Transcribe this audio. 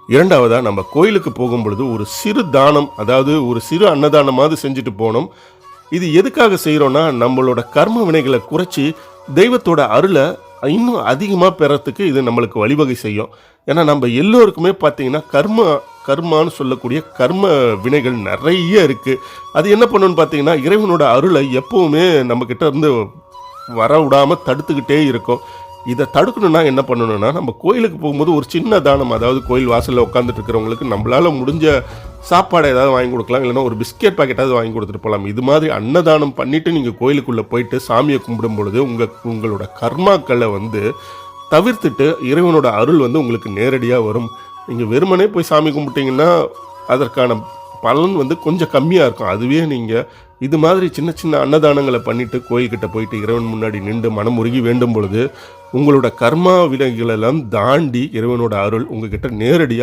இரண்டாவதா நம்ம கோயிலுக்கு போகும்பொழுது ஒரு சிறு தானம், அதாவது ஒரு சிறு அன்னதானமாவது செஞ்சுட்டு போணும். இது எதுக்காக செய்றோம்னா, நம்மளோட கர்ம வினைகள குறைச்சு, தெய்வத்தோட அருள இன்னும் அதிகமா பெறத்துக்கு இது நம்மளுக்கு வழிவகை செய்யும். ஏன்னா, நம்ப எல்லோருக்குமே பார்த்தீங்கன்னா, கர்மான்னு சொல்லக்கூடிய கர்ம வினைகள் நெறைய இருக்கு. அது என்ன பண்ணும்னு பார்த்தீங்கன்னா, இறைவனோட அருள எப்பவுமே நம்மகிட்ட இருந்து வரவுடாம தடுத்துக்கிட்டே இருக்கும். இத தடுக்கணும்னா என்ன பண்ணணும்னா, நம்ம கோயிலுக்கு போகும்போது ஒரு சின்ன தானம், அதாவது கோயில் வாசல்ல உட்காந்துட்டு இருக்கிறவங்களுக்கு நம்மளால முடிஞ்ச சாப்பாடு ஏதாவது வாங்கி கொடுக்கலாம். இல்லைன்னா ஒரு பிஸ்கெட் பாக்கெட்டாவது வாங்கி கொடுத்துட்டு போகலாம். இது மாதிரி அன்னதானம் பண்ணிட்டு நீங்க கோயிலுக்குள்ள போயிட்டு சாமியை கும்பிடும் பொழுது உங்களோட கர்மாக்களை தவிர்த்துட்டு இறைவனோட அருள் உங்களுக்கு நேரடியா வரும். நீங்க வெறுமனே போய் சாமி கும்பிட்டீங்கன்னா அதற்கான பலன் கொஞ்சம் கம்மியா இருக்கும். அதுவே நீங்க இது மாதிரி சின்ன சின்ன அன்னதானங்களை பண்ணிட்டு கோயில்கிட்ட போயிட்டு இறைவன் முன்னாடி நின்று மனமுருகி வேண்டும் பொழுது உங்களோட கர்மா வினைகளெல்லாம் தாண்டி இறைவனோட அருள் உங்ககிட்ட நேரடியா